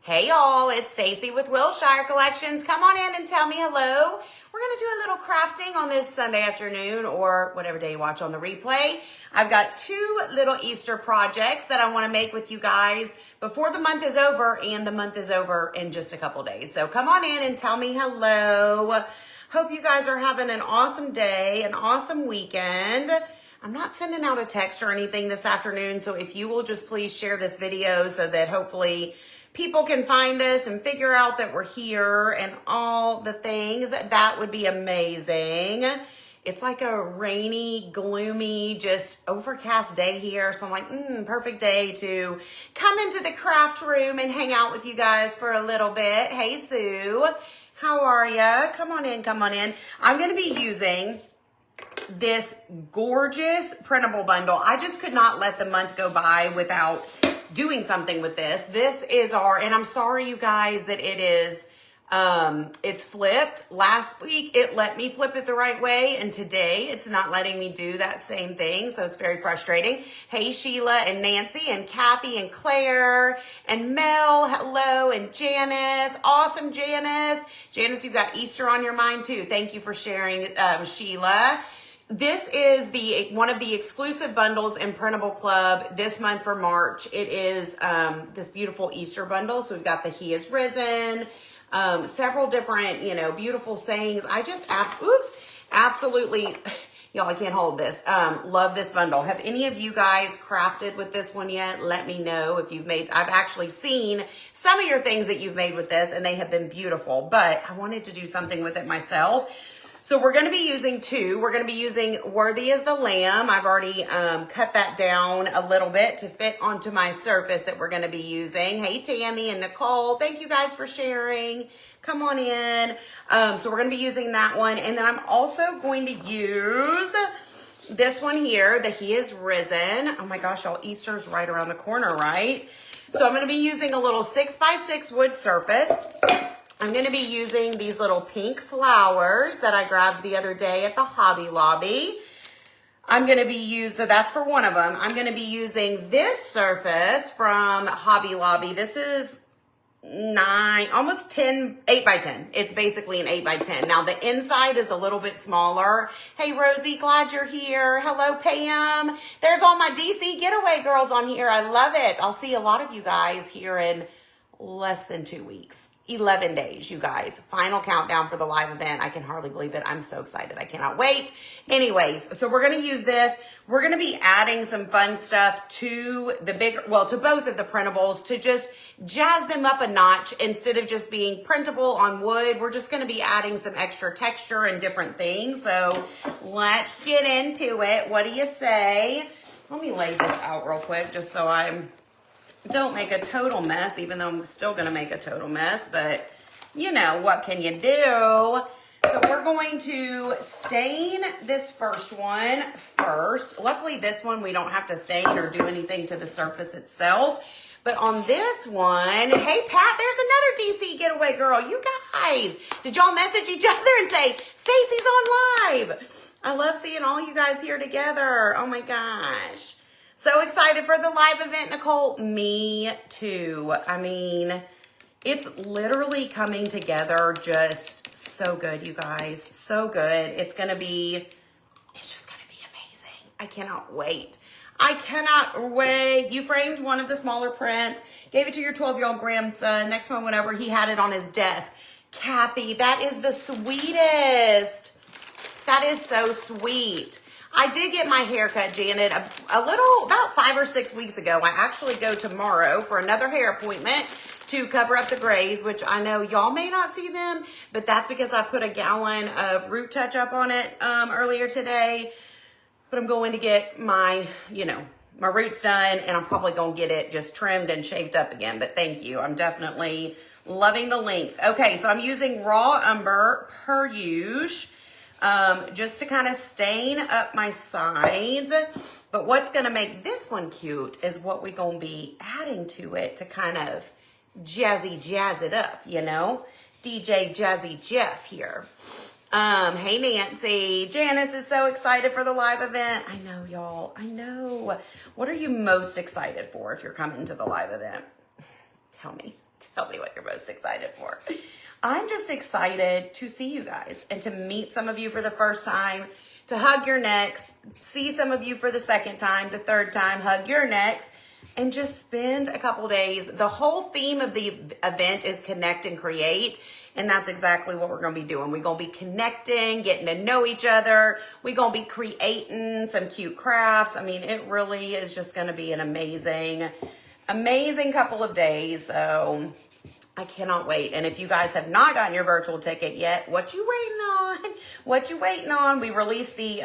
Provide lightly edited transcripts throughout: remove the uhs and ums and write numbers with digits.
Hey y'all, it's Stacy with Wilshire Collections. Come on in and tell me hello. We're gonna do a little crafting on this Sunday afternoon or whatever day you watch on the replay. I've got two little Easter projects that I wanna make with you guys before the month is over, and the month is over in just a couple days. So come on in and tell me hello. Hope you guys are having an awesome day, an awesome weekend. I'm not sending out a text or anything this afternoon, so if you will just please share this video so that hopefully people can find us and figure out that we're here and all the things, that would be amazing. It's like a rainy, gloomy, just overcast day here. So I'm like, perfect day to come into the craft room and hang out with you guys for a little bit. Hey, Sue, how are ya? Come on in, come on in. I'm gonna be using this gorgeous printable bundle. I just could not let the month go by without doing something with this. This is our, and I'm sorry you guys that it is, it's flipped. Last week it let me flip it the right way, and today it's not letting me do that same thing, so it's very frustrating. Hey Sheila and Nancy and Kathy and Claire and Mel, hello, and Janice, awesome Janice. Janice, you've got Easter on your mind too. Thank you for sharing, Sheila. This is one of the exclusive bundles in Printable Club this month for March. It is this beautiful Easter bundle. So we've got the He is Risen, several different, beautiful sayings. I just, absolutely, y'all, I can't hold this. Love this bundle. Have any of you guys crafted with this one yet? Let me know if you've made, I've actually seen some of your things that you've made with this and they have been beautiful, but I wanted to do something with it myself. So we're going to be using two. We're going to be using Worthy as the Lamb. I've already cut that down a little bit to fit onto my surface that we're going to be using. Hey, Tammy and Nicole. Thank you guys for sharing. Come on in. So we're going to be using that one. And then I'm also going to use this one here, the He is Risen. Oh my gosh, y'all, Easter's right around the corner, right? So I'm going to be using a little 6x6 wood surface. I'm going to be using these little pink flowers that I grabbed the other day at the Hobby Lobby. I'm going to be using, so that's for one of them. I'm going to be using this surface from Hobby Lobby. This is 8 by 10. It's basically an 8 by 10. Now the inside is a little bit smaller. Hey Rosie, glad you're here. Hello Pam. There's all my DC Getaway girls on here. I love it. I'll see a lot of you guys here in less than 2 weeks. 11 days, you guys. Final countdown for the live event. I can hardly believe it. I'm so excited. I cannot wait. Anyways, so we're going to use this. We're going to be adding some fun stuff to the to both of the printables to just jazz them up a notch. Instead of just being printable on wood, we're just going to be adding some extra texture and different things. So let's get into it. What do you say? Let me lay this out real quick just so don't make a total mess, even though I'm still going to make a total mess, but what can you do? So we're going to stain this first one first. Luckily, this one, we don't have to stain or do anything to the surface itself. But on this one, hey, Pat, there's another DC Getaway girl. You guys, did y'all message each other and say, Stacy's on live? I love seeing all you guys here together. Oh, my gosh. So excited for the live event, Nicole. Me too. I mean, it's literally coming together just so good, you guys. So good. It's just going to be amazing. I cannot wait. I cannot wait. You framed one of the smaller prints, gave it to your 12-year-old grandson. Next one, whenever he had it on his desk. Kathy, that is the sweetest. That is so sweet. I did get my hair cut, Janet, about 5 or 6 weeks ago. I actually go tomorrow for another hair appointment to cover up the grays, which I know y'all may not see them, but that's because I put a gallon of root touch up on it earlier today. But I'm going to get my roots done, and I'm probably going to get it just trimmed and shaved up again. But thank you. I'm definitely loving the length. Okay, so I'm using raw umber per usual. Just to kind of stain up my sides. But what's going to make this one cute is what we're going to be adding to it to kind of jazz it up, DJ Jazzy Jeff here. Hey Nancy. Janice is so excited for the live event. I know, y'all. I know. What are you most excited for if you're coming to the live event? Tell me. Tell me what you're most excited for. I'm just excited to see you guys and to meet some of you for the first time, to hug your necks, see some of you for the second time, the third time, hug your necks, and just spend a couple days. The whole theme of the event is connect and create. And that's exactly what we're going to be doing. We're going to be connecting, getting to know each other. We're going to be creating some cute crafts. I mean, it really is just going to be an amazing couple of days. So I cannot wait. And if you guys have not gotten your virtual ticket yet, what you waiting on? What you waiting on? We released the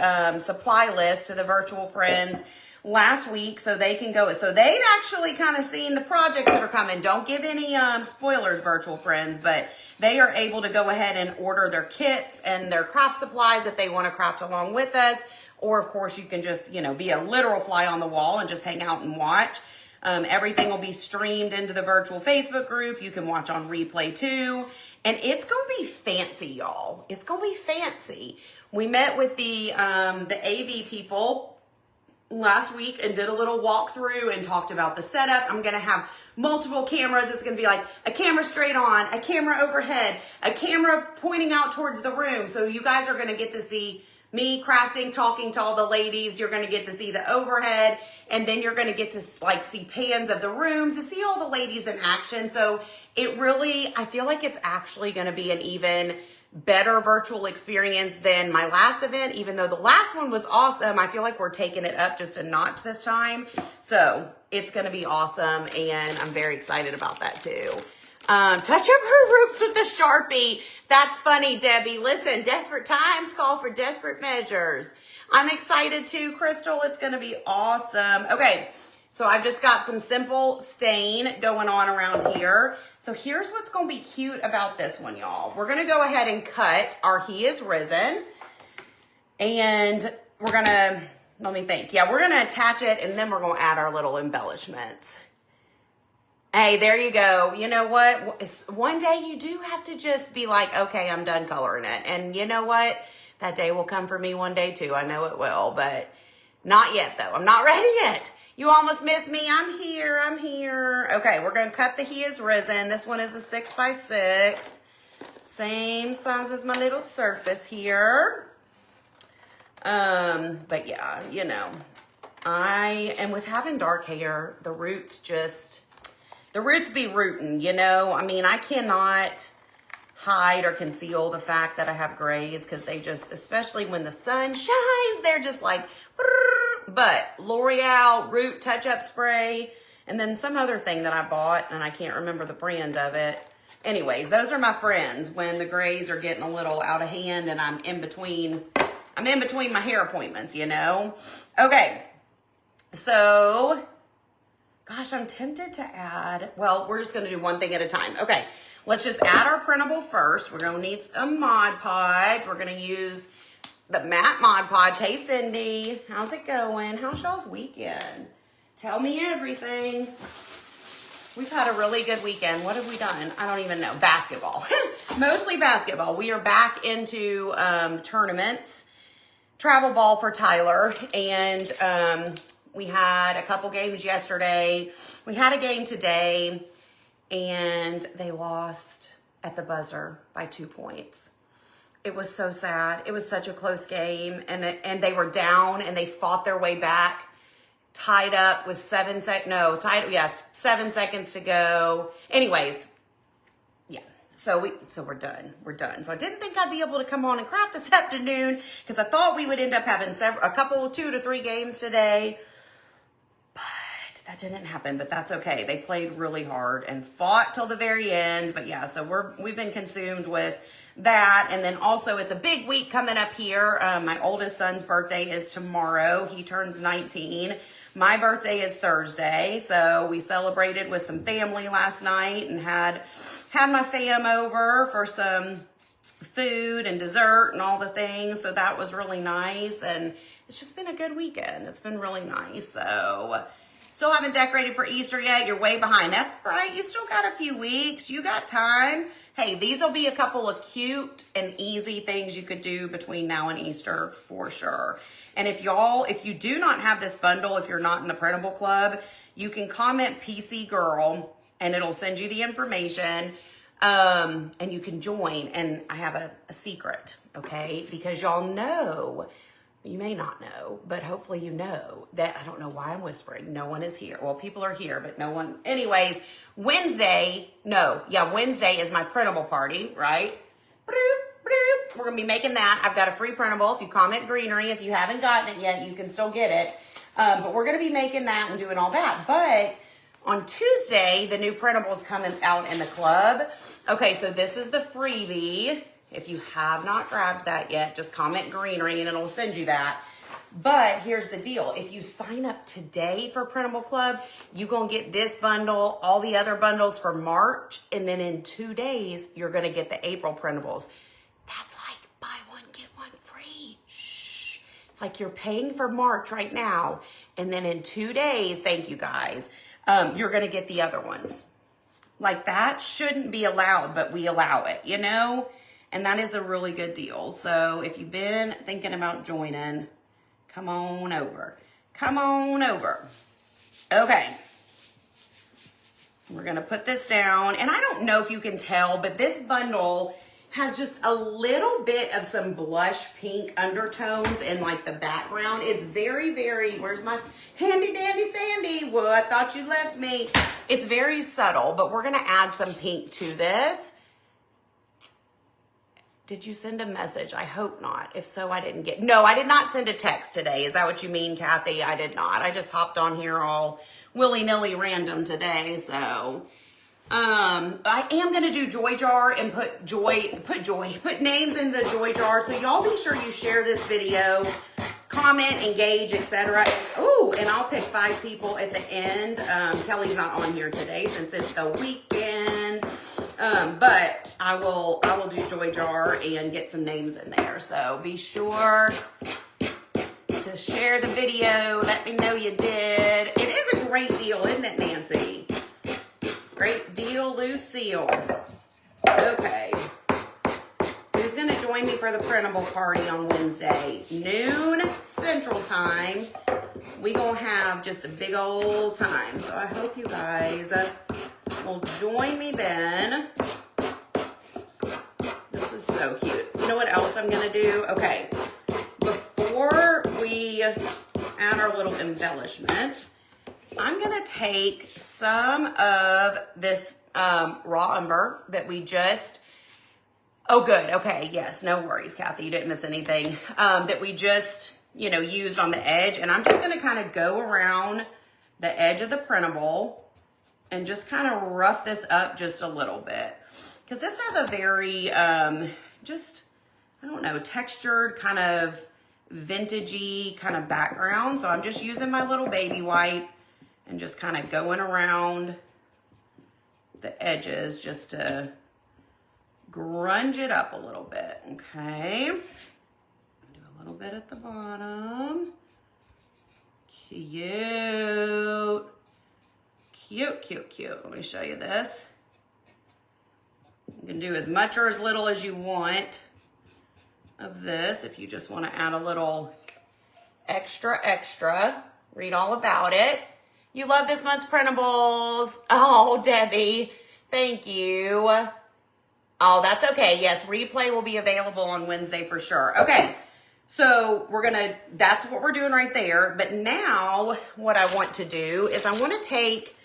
supply list to the virtual friends last week so they can go. So they've actually kind of seen the projects that are coming. Don't give any spoilers, virtual friends, but they are able to go ahead and order their kits and their craft supplies if they want to craft along with us. Or of course you can just, you know, be a literal fly on the wall and just hang out and watch. Everything will be streamed into the virtual Facebook group. You can watch on replay too. And it's going to be fancy, y'all. It's going to be fancy. We met with the AV people last week and did a little walkthrough and talked about the setup. I'm going to have multiple cameras. It's going to be like a camera straight on, a camera overhead, a camera pointing out towards the room. So you guys are going to get to see me crafting, talking to all the ladies. You're going to get to see the overhead, and then you're going to get to like see pans of the room to see all the ladies in action. So it really, I feel like it's actually going to be an even better virtual experience than my last event. Even though the last one was awesome, I feel like we're taking it up just a notch this time. So it's going to be awesome, and I'm very excited about that too. Touch up her roots with the Sharpie. That's funny, Debbie. Listen, desperate times call for desperate measures. I'm excited too, Crystal. It's going to be awesome. Okay, so I've just got some simple stain going on around here. So here's what's going to be cute about this one, y'all. We're going to go ahead and cut our He Is Risen. And we're going to, let me think. Yeah, we're going to attach it, and then we're going to add our little embellishments. Hey, there you go. You know what? One day you do have to just be like, okay, I'm done coloring it. And you know what? That day will come for me one day too. I know it will, but not yet though. I'm not ready yet. You almost missed me. I'm here. I'm here. Okay, we're going to cut the He Is Risen. This one is a 6x6. Same size as my little surface here. But yeah, you know, and with having dark hair, the roots be rooting, you know. I mean, I cannot hide or conceal the fact that I have grays because they just, especially when the sun shines, they're just like, but L'Oreal Root Touch-Up Spray, and then some other thing that I bought, and I can't remember the brand of it. Anyways, those are my friends when the grays are getting a little out of hand and I'm in between my hair appointments, you know. Okay, so gosh, I'm tempted to add, well, we're just going to do one thing at a time. Okay, let's just add our printable first. We're going to need some Mod Podge. We're going to use the matte Mod Podge. Hey, Cindy, how's it going? How's y'all's weekend? Tell me everything. We've had a really good weekend. What have we done? I don't even know. Basketball. Mostly basketball. We are back into tournaments. Travel ball for Tyler, and we had a couple games yesterday. We had a game today, and they lost at the buzzer by 2 points. It was so sad. It was such a close game, and they were down, and they fought their way back, tied up with 7 seconds to go. Anyways, yeah. So we're done. We're done. So I didn't think I'd be able to come on and craft this afternoon because I thought we would end up having a couple, 2 to 3 games today. But that didn't happen, but that's okay. They played really hard and fought till the very end. But yeah, so we've been consumed with that. And then also it's a big week coming up here. My oldest son's birthday is tomorrow. He turns 19. My birthday is Thursday. So we celebrated with some family last night and had my fam over for some food and dessert and all the things. So that was really nice. And it's just been a good weekend. It's been really nice. So still haven't decorated for Easter yet. You're way behind. That's all right. You still got a few weeks. You got time. Hey, these will be a couple of cute and easy things you could do between now and Easter for sure. And if you do not have this bundle, if you're not in the printable club, you can comment PC Girl and it'll send you the information. And you can join. And I have a secret, okay? Because y'all know, you may not know, but hopefully you know that, I don't know why I'm whispering. No one is here. Well, people are here, but no one. Anyways, Wednesday is my printable party, right? We're going to be making that. I've got a free printable. If you comment greenery, if you haven't gotten it yet, you can still get it. But we're going to be making that and doing all that. But on Tuesday, the new printable's coming out in the club. Okay, so this is the freebie. If you have not grabbed that yet, just comment greenery and it'll send you that. But here's the deal. If you sign up today for Printable Club, you're going to get this bundle, all the other bundles for March, and then in 2 days, you're going to get the April printables. That's like buy one, get one free. Shh. It's like you're paying for March right now, and then in 2 days, thank you guys, you're going to get the other ones. Like that shouldn't be allowed, but we allow it, you know? And that is a really good deal. So if you've been thinking about joining, come on over. Come on over. Okay. We're going to put this down. And I don't know if you can tell, but this bundle has just a little bit of some blush pink undertones in like the background. It's very, very, where's my handy dandy Sandy? Well, I thought you left me. It's very subtle, but we're going to add some pink to this. Did you send a message? I hope not. If so, I didn't get, no, I did not send a text today. Is that what you mean, Kathy? I did not. I just hopped on here all willy-nilly random today, so. I am going to do Joy Jar and put names in the Joy Jar. So y'all be sure you share this video, comment, engage, etc. Ooh, and I'll pick 5 people at the end. Kelly's not on here today since it's the weekend. But I will do Joy Jar and get some names in there. So be sure to share the video. Let me know you did. It is a great deal, isn't it, Nancy? Great deal, Lucille. Okay. Who's going to join me for the printable party on Wednesday? Noon Central Time. We going to have just a big old time. So I hope you guys will join me then. This is so cute. You know what else I'm going to do? Okay. Before we add our little embellishments, I'm going to take some of this raw umber that we just, oh good, okay, yes, no worries, Kathy, you didn't miss anything, that we just, you know, used on the edge, and I'm just going to kind of go around the edge of the printable and just kind of rough this up just a little bit, because this has a very, just, I don't know, textured, kind of vintagey kind of background, so I'm just using my little baby wipe and just kind of going around the edges just to grunge it up a little bit, okay? Do a little bit at the bottom. Cute. Cute, cute, cute. Let me show you this. You can do as much or as little as you want of this if you just want to add a little extra. Read all about it. You love this month's printables. Oh, Debbie, thank you. Oh, that's okay. Yes, replay will be available on Wednesday for sure. Okay, so that's what we're doing right there. But now what I want to do is I want to take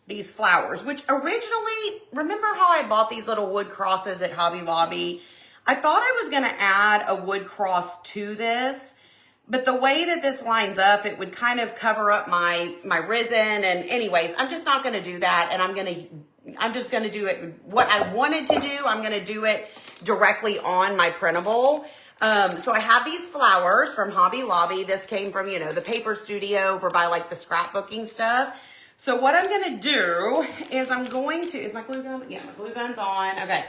these flowers, which originally, remember how I bought these little wood crosses at Hobby Lobby? I thought I was going to add a wood cross to this. But the way that this lines up, it would kind of cover up my resin. And anyways, I'm just not going to do that. And I'm just going to do it. What I wanted to do, I'm going to do it directly on my printable. So I have these flowers from Hobby Lobby. This came from, you know, the paper studio for by like the scrapbooking stuff. So what I'm going to do is is my glue gun? Yeah, my glue gun's on. Okay.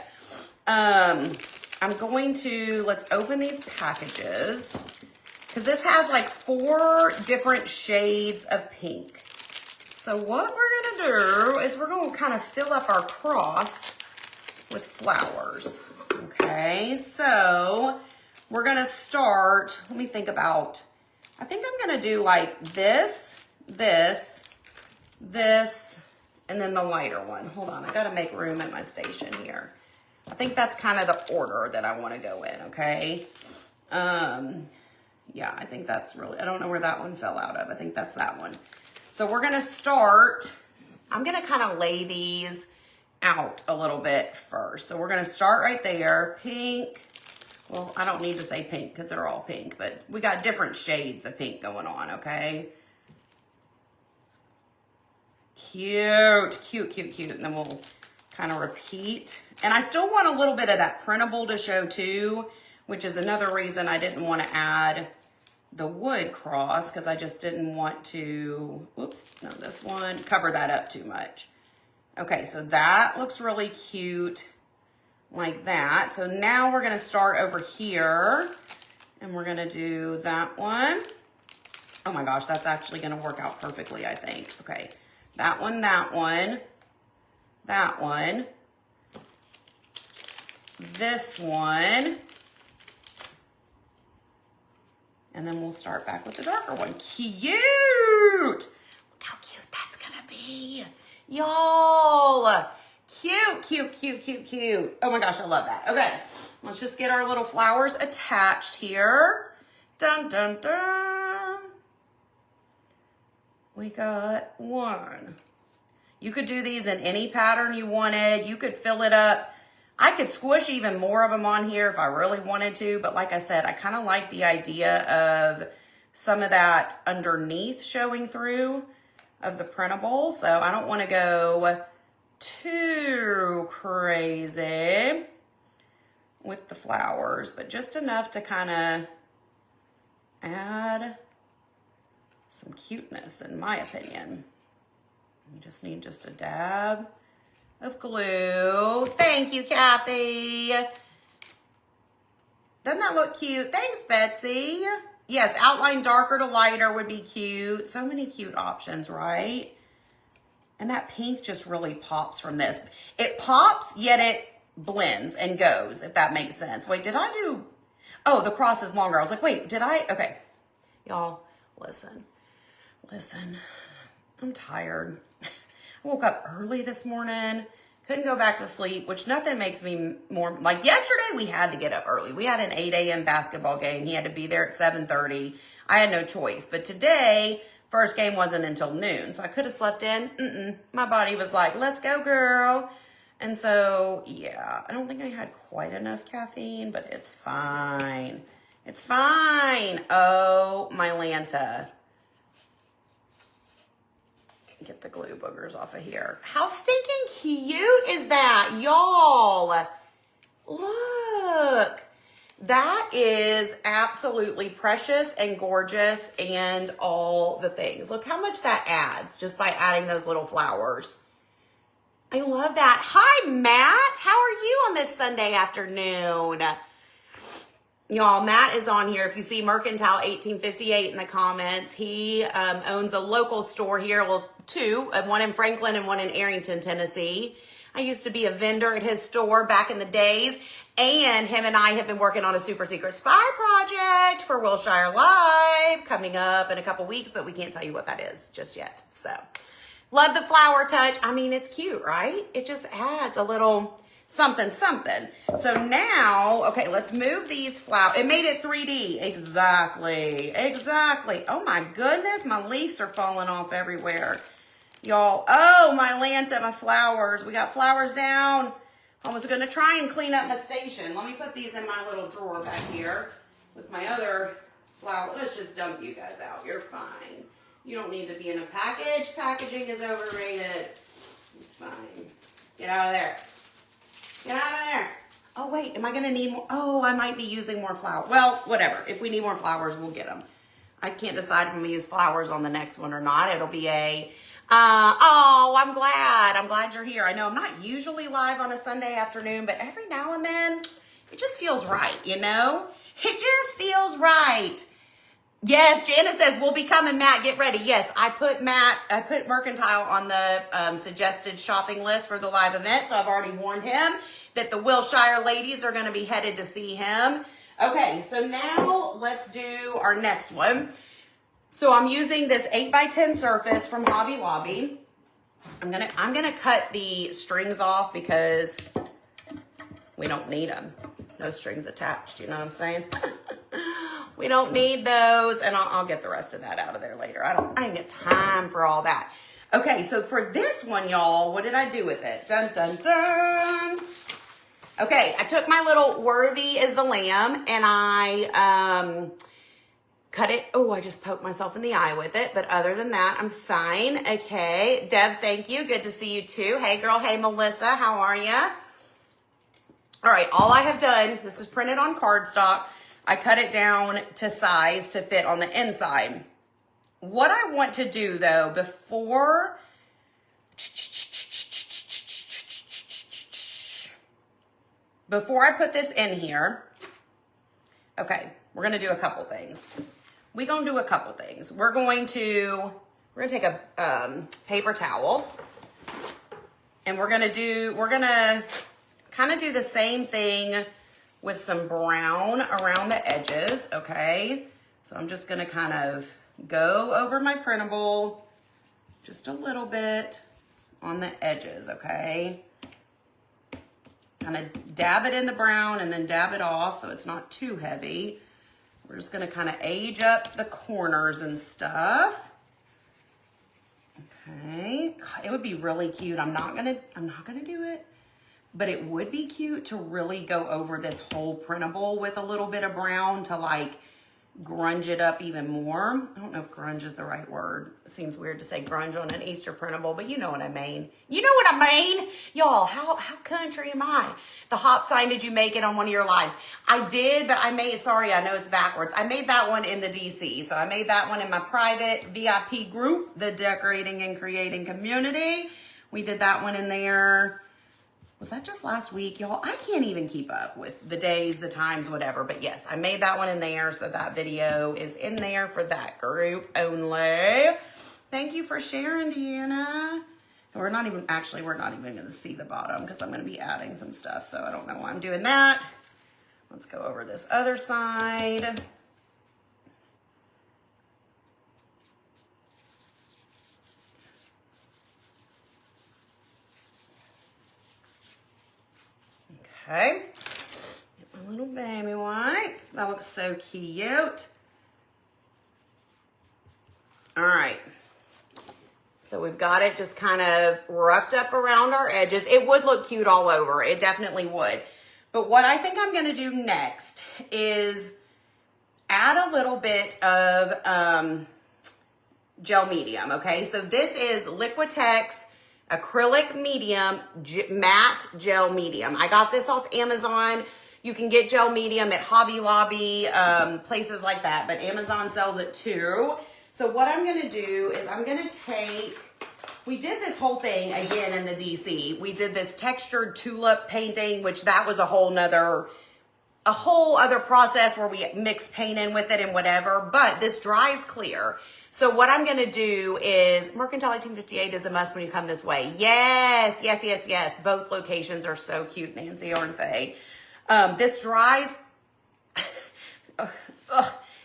I'm going to, let's open these packages. Because this has like 4 different shades of pink. So what we're going to do is we're going to kind of fill up our cross with flowers. Okay, so we're going to start, let me think about, I think I'm going to do like this, and then the lighter one. Hold on, I gotta make room at my station here. I think that's kind of the order that I want to go in, okay? Yeah, I think that's really, I don't know where that one fell out of. I think that's that one. So we're gonna start, I'm gonna kind of lay these out a little bit first. So we're gonna start right there, pink. Well, I don't need to say pink because they're all pink, but we got different shades of pink going on, okay? Cute, cute, cute, cute. And then we'll kind of repeat. And I still want a little bit of that printable to show too, which is another reason I didn't want to add the wood cross, because I just didn't want to, oops, no, this one, cover that up too much. Okay, so that looks really cute like that. So now we're gonna start over here and we're gonna do that one. Oh my gosh, that's actually gonna work out perfectly, I think. Okay, that one, that one, that one, this one, and then we'll start back with the darker one. Cute! Look how cute that's gonna be. Y'all! Cute, cute, cute, cute, cute. Oh my gosh, I love that. Okay, let's just get our little flowers attached here. Dun, dun, dun. We got one. You could do these in any pattern you wanted. You could fill it up. I could squish even more of them on here if I really wanted to, but like I said, I kind of like the idea of some of that underneath showing through of the printable. So I don't want to go too crazy with the flowers, but just enough to kind of add some cuteness, in my opinion. You just need just a dab of glue. Thank you, Kathy. Doesn't that look cute? Thanks, Betsy. Yes, outline darker to lighter would be cute. So many cute options, right? And that pink just really pops from this. It pops, yet it blends and goes, if that makes sense. Wait, did I do... Oh, the cross is longer. I was like, wait, did I... Okay. Y'all, listen. Listen. I'm tired. I woke up early this morning. Couldn't go back to sleep, which nothing makes me more... Like yesterday, we had to get up early. We had an 8 a.m. basketball game. He had to be there at 7:30. I had no choice. But today... First game wasn't until noon, so I could have slept in. My body was like, let's go, girl. And so, yeah, I don't think I had quite enough caffeine, but it's fine. It's fine. Oh, my Lanta. Get the glue boogers off of here. How stinking cute is that, y'all? Look. That is absolutely precious and gorgeous and all the things. Look how much that adds just by adding those little flowers. I love that. Hi, Matt. How are you on this Sunday afternoon? Y'all, Matt is on here. If you see Mercantile 1858 in the comments, he owns a local store here. Well, two, one in Franklin and one in Arrington, Tennessee. I used to be a vendor at his store back in the days, and him and I have been working on a super secret spy project for Wilshire Live coming up in a couple weeks, but we can't tell you what that is just yet. So, love the flower touch. I mean, it's cute, right? It just adds a little something, something. So now, okay, let's move these flowers. It made it 3D. Exactly, exactly. Oh my goodness, my leaves are falling off everywhere. Y'all, oh, my Lanta, my flowers. We got flowers down. I was going to try and clean up my station. Let me put these in my little drawer back here with my other flower. Let's just dump you guys out. You're fine. You don't need to be in a package. Packaging is overrated. It's fine. Get out of there. Get out of there. Oh, wait, am I going to need more? Oh, I might be using more flowers. Well, whatever. If we need more flowers, we'll get them. I can't decide if I'm going to use flowers on the next one or not. It'll be a... oh, I'm glad you're here. I know I'm not usually live on a Sunday afternoon, but every now and then it just feels right, you know? It just feels right. Yes, Janice says, we'll be coming, Matt. Get ready. Yes, I put Mercantile on the suggested shopping list for the live event, so I've already warned him that the Wilshire ladies are going to be headed to see him. Okay, so now let's do our next one. So I'm using this 8x10 surface from Hobby Lobby. I'm gonna cut the strings off because we don't need them. No strings attached, you know what I'm saying? We don't need those, and I'll get the rest of that out of there later. I ain't got time for all that. Okay, so for this one, y'all, what did I do with it? Dun, dun, dun. Okay, I took my little Worthy is the Lamb, and I cut it. Oh, I just poked myself in the eye with it, but other than that, I'm fine. Okay, Deb, thank you. Good to see you too. Hey, girl. Hey, Melissa. How are you? All right, all I have done, this is printed on cardstock. I cut it down to size to fit on the inside. What I want to do though, before I put this in here, okay, we're gonna do a couple things. We're gonna take a paper towel, and we're gonna kind of do the same thing with some brown around the edges, okay? So I'm just gonna kind of go over my printable just a little bit on the edges, okay? Kind of dab it in the brown and then dab it off so it's not too heavy. We're just gonna kind of age up the corners and stuff. Okay, it would be really cute. I'm not gonna do it, but it would be cute to really go over this whole printable with a little bit of brown to like grunge it up even more. I don't know if grunge is the right word. It seems weird to say grunge on an Easter printable, but you know what I mean. You know what I mean? Y'all, how country am I? The hop sign, did you make it on one of your lives? I did, but sorry, I know it's backwards. I made that one in the DC. So I made that one in my private VIP group, the Decorating and Creating Community. We did that one in there. Was that just last week, y'all? I can't even keep up with the days, the times, whatever. But yes, I made that one in there. So that video is in there for that group only. Thank you for sharing, Deanna. And we're not even going to see the bottom because I'm going to be adding some stuff. So I don't know why I'm doing that. Let's go over this other side. Okay, get my little baby wipe. That looks so cute. All right, so we've got it just kind of roughed up around our edges. It would look cute all over. It definitely would. But what I think I'm gonna do next is add a little bit of gel medium, okay? So this is Liquitex acrylic medium matte gel medium. I got this off Amazon. You can get gel medium at Hobby Lobby, places like that, but Amazon sells it too. So what I'm gonna do is I'm gonna take, we did this whole thing again in the DC. We did this textured tulip painting, which that was a whole other process where we mix paint in with it and whatever, but this dries clear. So what I'm gonna do is, Mercantile 1858 is a must when you come this way. Yes, yes, yes, yes. Both locations are so cute, Nancy, aren't they? This dries,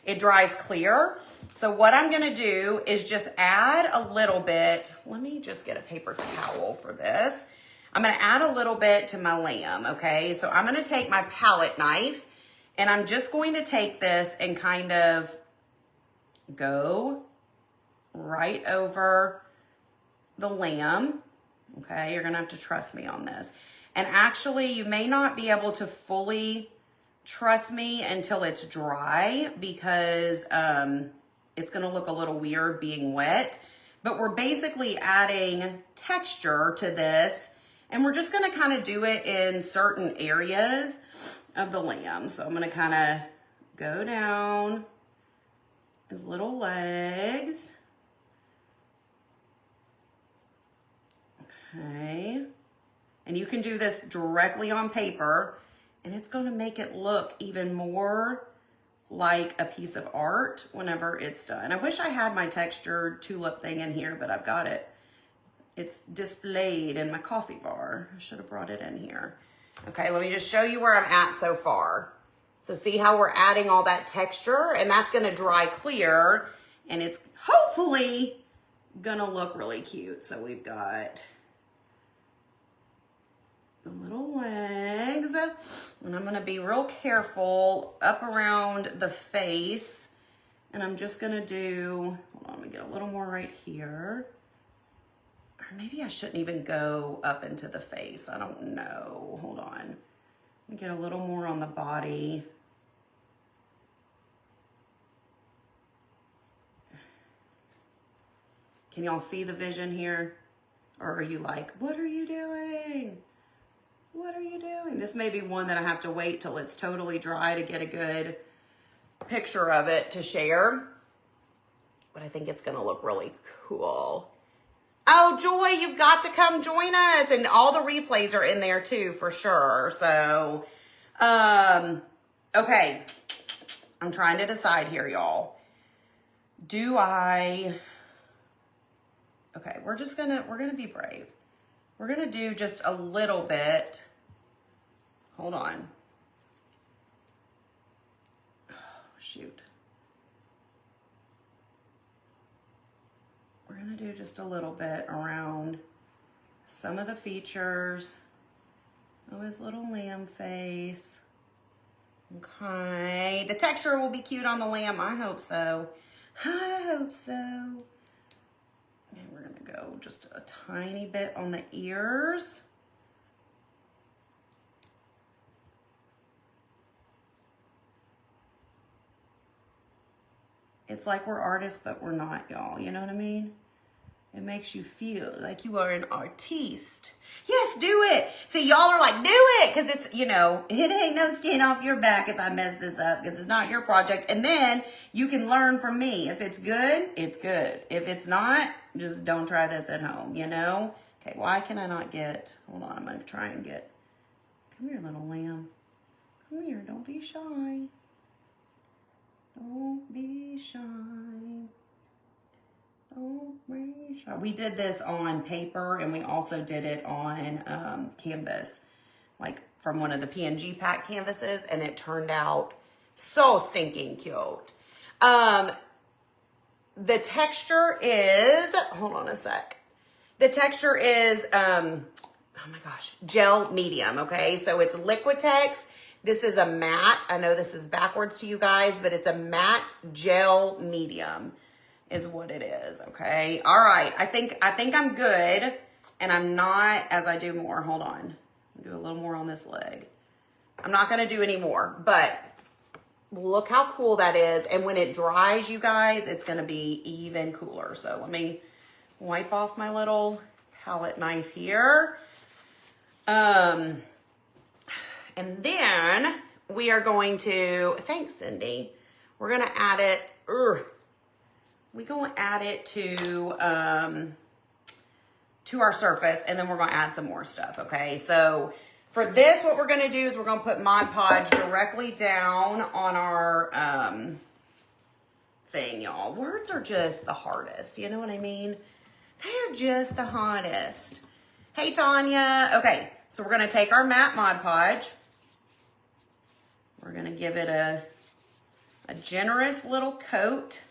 it dries clear. So what I'm gonna do is just add a little bit. Let me just get a paper towel for this. I'm gonna add a little bit to my lamb, okay? So I'm gonna take my palette knife and I'm just going to take this and kind of go right over the lamb, okay? You're gonna have to trust me on this. And actually, you may not be able to fully trust me until it's dry because it's gonna look a little weird being wet, but we're basically adding texture to this and we're just gonna kind of do it in certain areas of the lamb. So I'm gonna kind of go down his little legs. Okay, and you can do this directly on paper and it's going to make it look even more like a piece of art whenever it's done. I wish I had my textured tulip thing in here, but I've got it. It's displayed in my coffee bar. I should have brought it in here. Okay, let me just show you where I'm at so far. So see how we're adding all that texture, and that's going to dry clear, and it's hopefully gonna look really cute. So we've got the little legs, and I'm gonna be real careful up around the face, and I'm just gonna do, hold on, let me get a little more right here. Or maybe I shouldn't even go up into the face. I don't know. Hold on. Let me get a little more on the body. Can y'all see the vision here? Or are you like, what are you doing? What are you doing? This may be one that I have to wait till it's totally dry to get a good picture of it to share. But I think it's gonna look really cool. Oh, Joy, you've got to come join us. And all the replays are in there too, for sure. So, okay. I'm trying to decide here, y'all. Okay, we're gonna be brave. We're gonna do just a little bit. Hold on. Oh, shoot. We're gonna do just a little bit around some of the features. Oh, his little lamb face. Okay, the texture will be cute on the lamb. I hope so. I hope so. And we're gonna go just a tiny bit on the ears. It's like we're artists, but we're not, y'all. You know what I mean? It makes you feel like you are an artiste. Yes, do it. See, y'all are like, do it. Because it's, you know, it ain't no skin off your back if I mess this up. Because it's not your project. And then you can learn from me. If it's good, it's good. If it's not, just don't try this at home, you know? Okay, why can I not get, hold on, I'm going to try and get, come here, little lamb. Come here, don't be shy. Don't be shy. Don't be shy. We did this on paper and we also did it on canvas, like from one of the PNG pack canvases, and it turned out so stinking cute. The texture is, hold on a sec. The texture is, oh my gosh, gel medium, okay? So it's Liquitex. This is a matte. I know this is backwards to you guys, but it's a matte gel medium is what it is, okay? All right, I think I'm good, and I'm not, as I do more, hold on. I'll do a little more on this leg. I'm not gonna do any more, but look how cool that is. And when it dries, you guys, it's gonna be even cooler. So let me wipe off my little palette knife here. And then we are going to, thanks, Cindy. We're going to add it, we're going to add it to our surface, and then we're going to add some more stuff, okay? So for this, what we're going to do is we're going to put Mod Podge directly down on our thing, y'all. Words are just the hardest, you know what I mean? They're just the hottest. Hey, Tanya. Okay, so we're going to take our matte Mod Podge. We're gonna give it a generous little coat.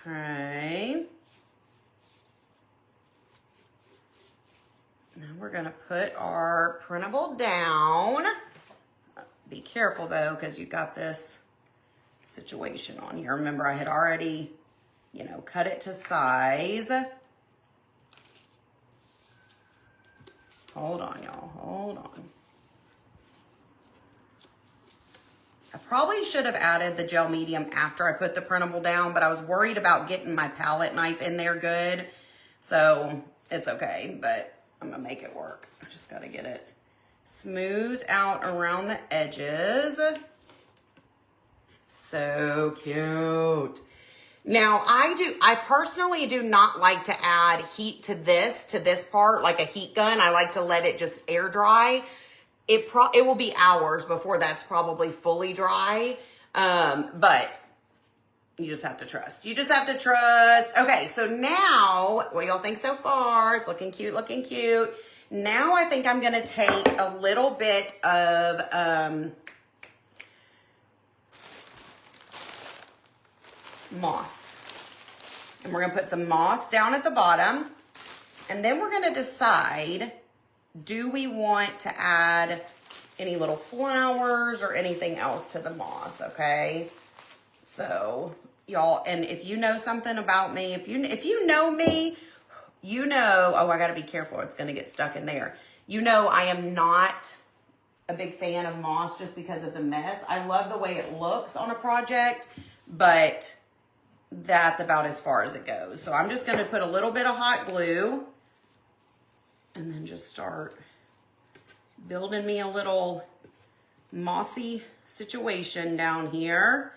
Okay. Now we're gonna put our printable down. Be careful though, because you got this situation on here. Remember, I had already, you know, cut it to size. Hold on, y'all. Hold on. I probably should have added the gel medium after I put the printable down, but I was worried about getting my palette knife in there good. So it's okay, but I'm gonna make it work. I just gotta get it smoothed out around the edges. So cute. Now I personally do not like to add heat to this part, like a heat gun. I like to let it just air dry. It will be hours before that's probably fully dry. But You just have to trust. You just have to trust. Okay, so now, what y'all think so far? It's looking cute, looking cute. Now I think I'm gonna take a little bit of moss. And we're gonna put some moss down at the bottom. And then we're gonna decide, do we want to add any little flowers or anything else to the moss, okay? So y'all, and if you know something about me, if you know me, you know, oh, I gotta be careful, it's gonna get stuck in there. You know I am not a big fan of moss just because of the mess. I love the way it looks on a project, but that's about as far as it goes. So I'm just gonna put a little bit of hot glue and then just start building me a little mossy situation down here.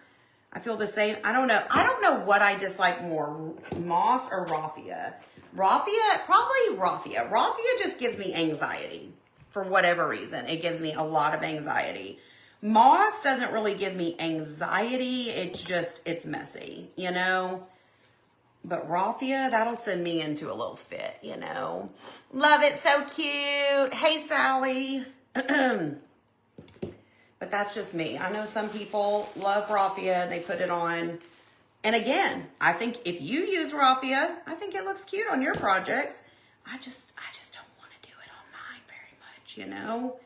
I feel the same. I don't know what I dislike more, moss or raffia. Raffia, probably raffia. Raffia just gives me anxiety for whatever reason. It gives me a lot of anxiety. Moss doesn't really give me anxiety. It's messy, you know? But raffia, that'll send me into a little fit, you know? Love it, so cute. Hey, Sally. But that's just me. I know some people love raffia. They put it on. And again, I think if you use raffia, I think it looks cute on your projects. I just don't want to do it on mine very much, you know?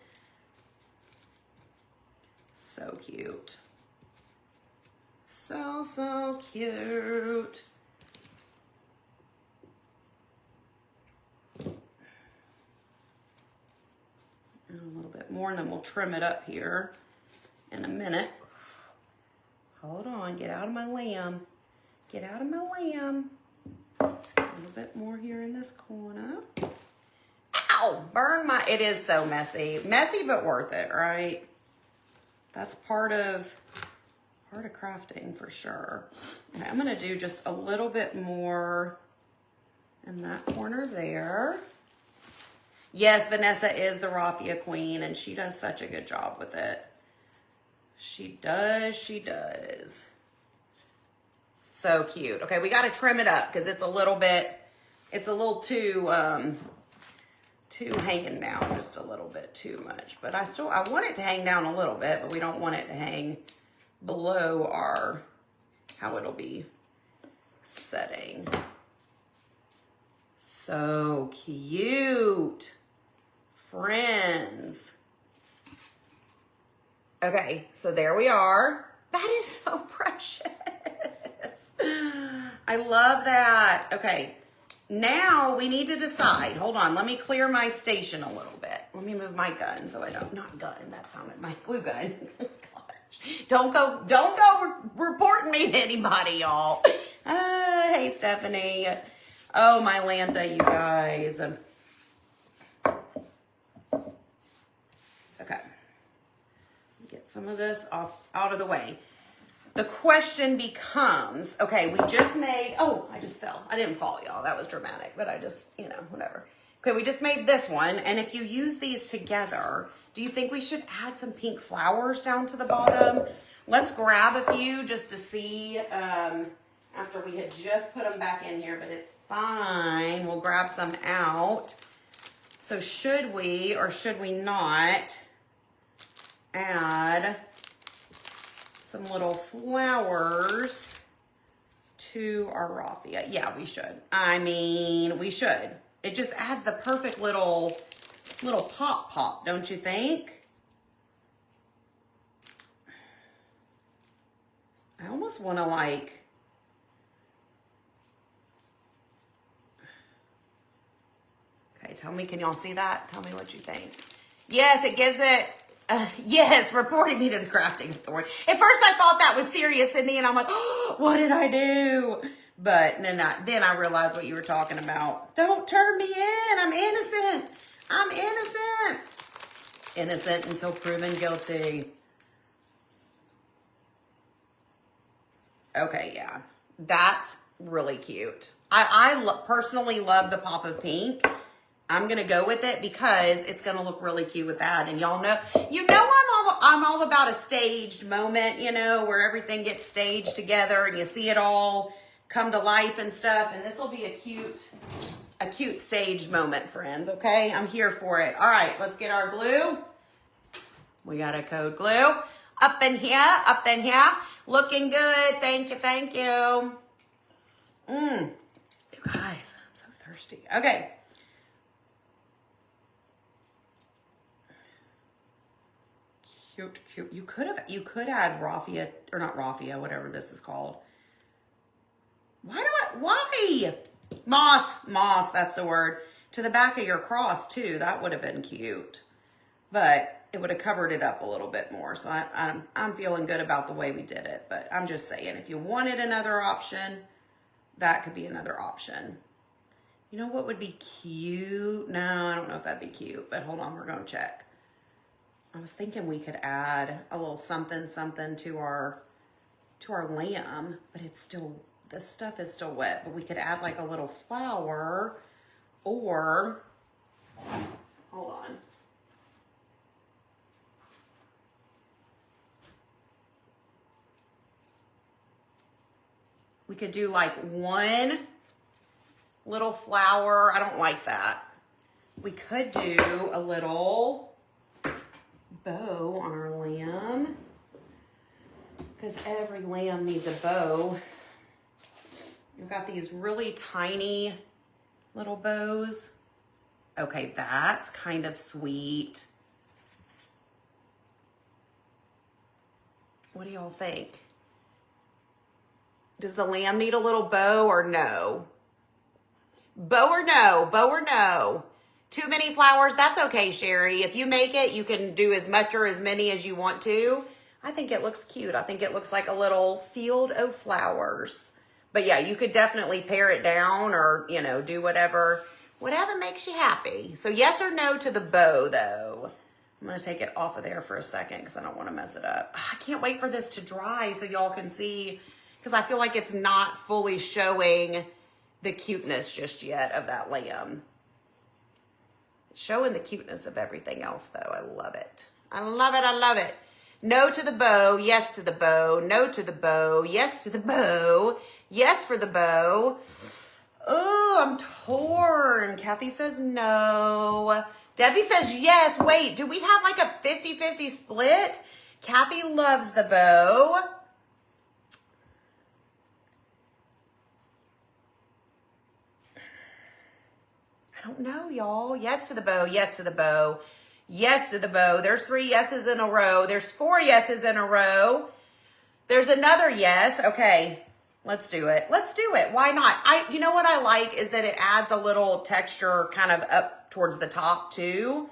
So cute. So cute. And a little bit more, and then we'll trim it up here in a minute. Hold on, get out of my lamb. Get out of my lamb. A little bit more here in this corner. Ow, burn my, it is so messy. Messy, but worth it, right? That's part of crafting for sure. And I'm gonna do just a little bit more in that corner there. Yes, Vanessa is the raffia queen, and she does such a good job with it. She does. So cute. Okay, we got to trim it up because it's a little too hanging down just a little bit too much. But I want it to hang down a little bit, but we don't want it to hang below how it'll be setting. So cute, friends. Okay, so there we are. That is so precious. I love that. Okay, now we need to decide. Hold on, let me clear my station a little bit. Let me move my gun so I don't, not gun, that sounded my glue gun. Gosh, don't go reporting me to anybody, y'all. Hey, Stephanie. Oh, my Lanta, you guys. Okay. Get some of this out of the way. The question becomes, okay, we just made, oh, I just fell. I didn't fall, y'all. That was dramatic, but I just, you know, whatever. Okay, we just made this one, and if you use these together, do you think we should add some pink flowers down to the bottom? Let's grab a few just to see, after we had just put them back in here, but it's fine. We'll grab some out. So should we or should we not add some little flowers to our raffia? Yeah, we should. I mean, we should. It just adds the perfect little pop, don't you think? I almost want to like, okay, tell me, can y'all see that? Tell me what you think. Yes, it gives it, yes, reporting me to the crafting authority. At first I thought that was serious, Sydney, and I'm like, oh, what did I do? But then I realized what you were talking about. Don't turn me in. I'm innocent. I'm innocent. Innocent until proven guilty. Okay, yeah. That's really cute. I personally love the pop of pink. I'm going to go with it because it's going to look really cute with that. And y'all know, you know I'm all about a staged moment, you know, where everything gets staged together and you see it all come to life and stuff. And this will be a cute staged moment, friends. Okay, I'm here for it. All right, let's get our glue. We got a code glue up in here, looking good. Thank you. You guys, I'm so thirsty. Okay. Cute. You could add raffia, or not raffia, whatever this is called. Why? Moss, that's the word. To the back of your cross too. That would have been cute. But it would have covered it up a little bit more. So I'm feeling good about the way we did it. But I'm just saying, if you wanted another option, that could be another option. You know what would be cute? No, I don't know if that'd be cute. But hold on, we're going to check. I was thinking we could add a little something to our lamb, but it's still, this stuff is still wet, but we could add like a little flower, or, hold on. We could do like one little flower. I don't like that. We could do a little bow on our lamb, because every lamb needs a bow. You've got these really tiny little bows. Okay, that's kind of sweet. What do y'all think? Does the lamb need a little bow or no? Bow or no? Too many flowers, that's okay, Sherry. If you make it, you can do as much or as many as you want to. I think it looks cute. I think it looks like a little field of flowers. But yeah, you could definitely pare it down, or, you know, do whatever makes you happy. So yes or no to the bow, though. I'm going to take it off of there for a second because I don't want to mess it up. I can't wait for this to dry so y'all can see, because I feel like it's not fully showing the cuteness just yet of that lamb. Showing the cuteness of everything else, though. I love it. I love it. No to the bow, yes to the bow, no to the bow, yes to the bow, yes for the bow. Oh, I'm torn. Kathy says no. Debbie says yes. Wait, do we have like a 50-50 split? Kathy loves the bow. I don't know, y'all. Yes to the bow, yes to the bow, yes to the bow. There's 3 yeses in a row. There's 4 yeses in a row. There's another yes. Okay, let's do it. Why not? You know what I like is that it adds a little texture kind of up towards the top too.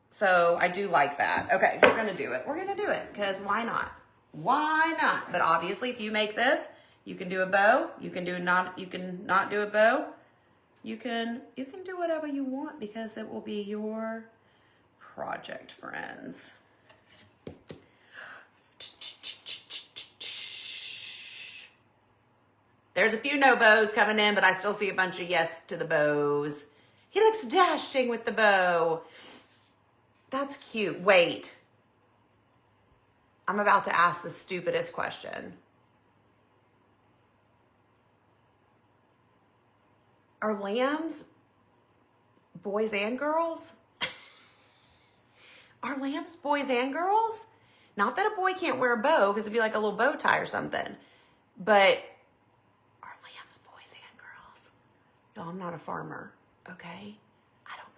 So I do like that. Okay, we're gonna do it because why not? But obviously, if you make this, you can do a bow. You can not do a bow. You can do whatever you want because it will be your project, friends. There's a few no bows coming in, but I still see a bunch of yes to the bows. He looks dashing with the bow. That's cute. Wait. I'm about to ask the stupidest question. Are lambs boys and girls? Are lambs boys and girls? Not that a boy can't wear a bow because it'd be like a little bow tie or something. But are lambs boys and girls? Y'all, I'm not a farmer, okay? I don't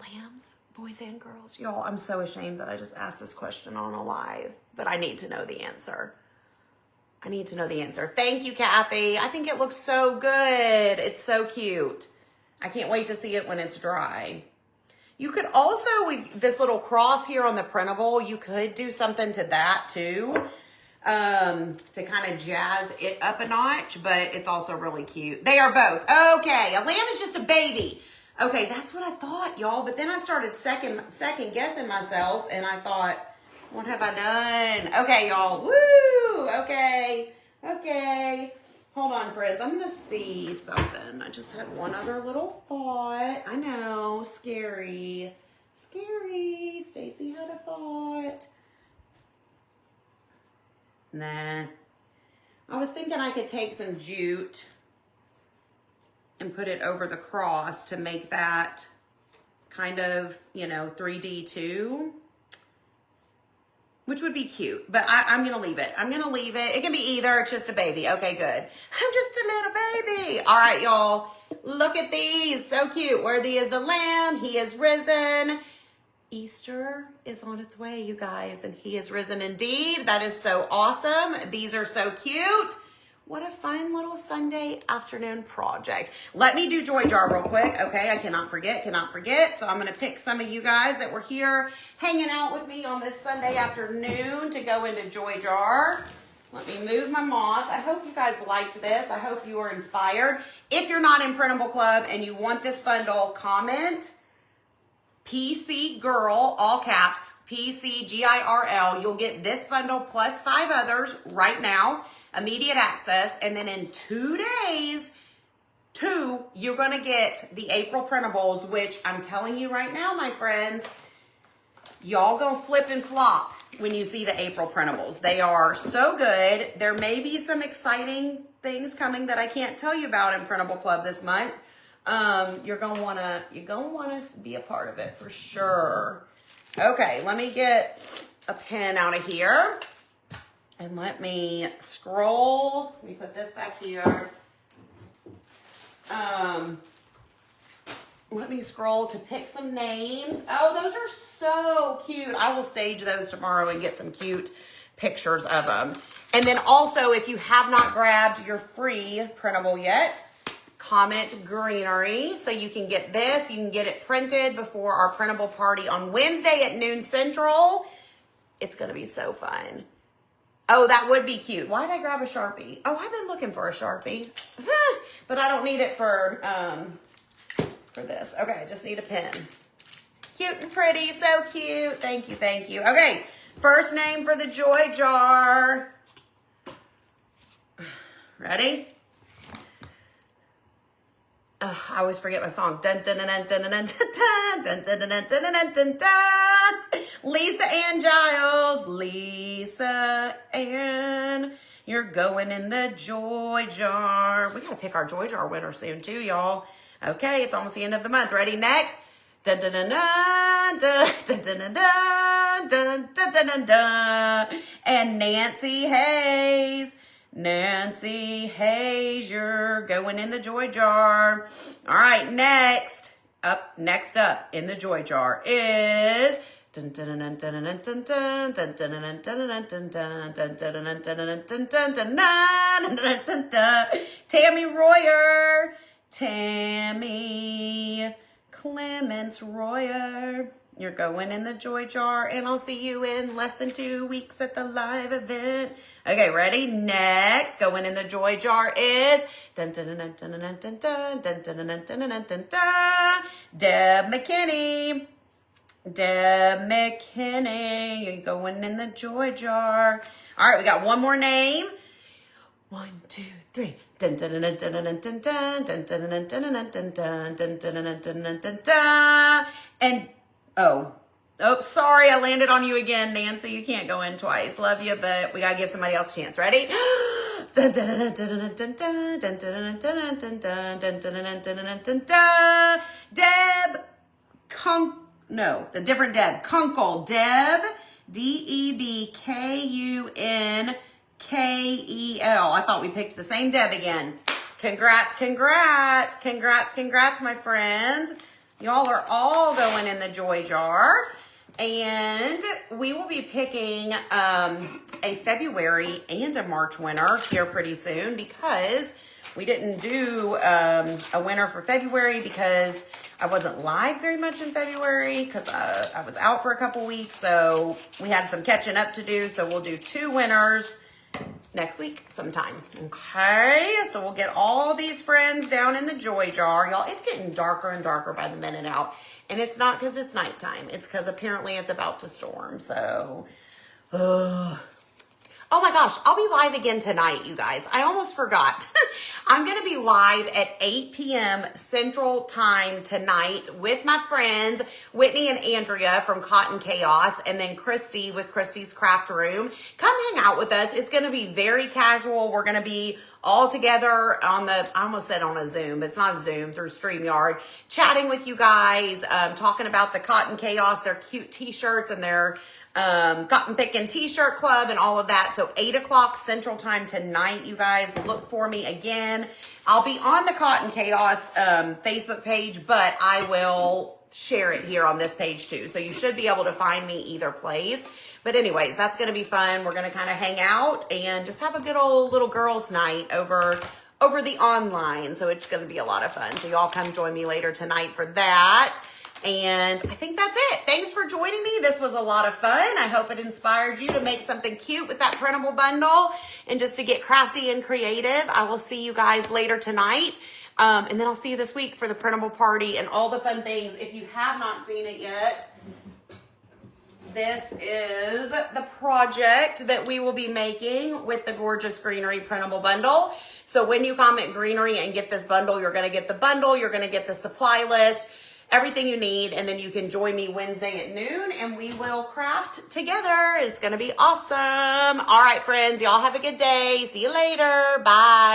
know. Lambs, boys and girls? Y'all, I'm so ashamed that I just asked this question on a live, but I need to know the answer. Thank you, Kathy. I think it looks so good. It's so cute. I can't wait to see it when it's dry. You could also, with this little cross here on the printable, you could do something to that too, to kind of jazz it up a notch, but it's also really cute. They are both. Okay, a lamb is just a baby. Okay, that's what I thought, y'all. But then I started second guessing myself, and I thought, what have I done? Okay, y'all. Woo! Okay. Hold on, friends. I'm going to see something. I just had one other little thought. I know, scary. Scary. Stacy had a thought. Nah. I was thinking I could take some jute and put it over the cross to make that kind of, you know, 3D too, which would be cute, but I'm going to leave it. I'm going to leave it. It can be either. It's just a baby. Okay, good. I'm just a little baby. All right, y'all. Look at these. So cute. Worthy is the Lamb. He is risen. Easter is on its way, you guys, and he is risen indeed. That is so awesome. These are so cute. What a fun little Sunday afternoon project. Let me do Joy Jar real quick. Okay, I cannot forget. So I'm going to pick some of you guys that were here hanging out with me on this Sunday afternoon to go into Joy Jar. Let me move my moss. I hope you guys liked this. I hope you were inspired. If you're not in Printable Club and you want this bundle, comment PC Girl, all caps, PCGIRL. You'll get this bundle plus 5 others right now. Immediate access, and then in 2 days, you're gonna get the April printables, which I'm telling you right now, my friends, y'all gonna flip and flop when you see the April printables. They are so good. There may be some exciting things coming that I can't tell you about in Printable Club this month. You're gonna wanna be a part of it for sure. Okay, let me get a pen out of here. And let me scroll. Let me put this back here. Let me scroll to pick some names. Oh, those are so cute. I will stage those tomorrow and get some cute pictures of them. And then also, if you have not grabbed your free printable yet, comment greenery so you can get this. You can get it printed before our printable party on Wednesday at noon Central. It's going to be so fun. Oh, that would be cute. Why did I grab a Sharpie? Oh, I've been looking for a Sharpie, but I don't need it for this. Okay, I just need a pen. Cute and pretty, so cute. Thank you, thank you. Okay, first name for the Joy Jar. Ready? I always forget my song. Dun, dun, dun, dun, dun, dun, dun, dun, dun, dun, dun, dun, dun, dun, dun. Lisa Ann Giles. Lisa Ann. You're going in the Joy Jar. We got to pick our Joy Jar winner soon too, y'all. Okay, it's almost the end of the month. Ready? Next. Dun, dun, dun, dun, dun, dun, dun, dun, dun, dun, dun, dun, dun. And Nancy Hayes. Nancy Hayes, you're going in the Joy Jar. All right, next up in the Joy Jar is Tammy Royer. Tammy Clements Royer. You're going in the Joy Jar, and I'll see you in less than 2 weeks at the live event. Okay, ready? Next, going in the Joy Jar is Deb McKinney. Deb McKinney, you're going in the Joy Jar. All right, we got one more name. 1, 2, 3. And oh, sorry, I landed on you again, Nancy. You can't go in twice. Love you, but we gotta give somebody else a chance. Ready? Deb the different Deb. Kunkel. Deb, DEBKUNKEL. I thought we picked the same Deb again. Congrats, my friends. Y'all are all going in the Joy Jar. And we will be picking a February and a March winner here pretty soon, because we didn't do a winner for February because I wasn't live very much in February because I was out for a couple weeks. So we had some catching up to do. So we'll do 2 winners next week sometime. Okay, so we'll get all these friends down in the Joy Jar. Y'all, it's getting darker and darker by the minute out. And it's not because it's nighttime. It's because apparently it's about to storm. So, oh my gosh, I'll be live again tonight, you guys. I almost forgot. I'm going to be live at 8 p.m. Central Time tonight with my friends, Whitney and Andrea from Cotton Chaos, and then Christy with Christy's Craft Room. Come hang out with us. It's going to be very casual. We're going to be all together on I almost said on a Zoom, but it's not a Zoom, through StreamYard, chatting with you guys, talking about the Cotton Chaos, their cute t-shirts and their cotton picking t-shirt club and all of that. So 8 o'clock Central Time tonight, you guys. Look for me again. I'll be on the Cotton Chaos Facebook page, but I will share it here on this page too. So you should be able to find me either place. But anyways, that's going to be fun. We're going to kind of hang out and just have a good old little girls' night over the online. So it's going to be a lot of fun. So y'all come join me later tonight for that. And I think that's it. Thanks for joining me. This was a lot of fun. I hope it inspired you to make something cute with that printable bundle and just to get crafty and creative. I will see you guys later tonight. And then I'll see you this week for the printable party and all the fun things. If you have not seen it yet, this is the project that we will be making with the Gorgeous Greenery printable bundle. So when you comment greenery and get this bundle, you're going to get the bundle, you're going to get the supply list, everything you need, and then you can join me Wednesday at noon and we will craft together. It's going to be awesome. All right, friends, y'all have a good day. See you later. Bye.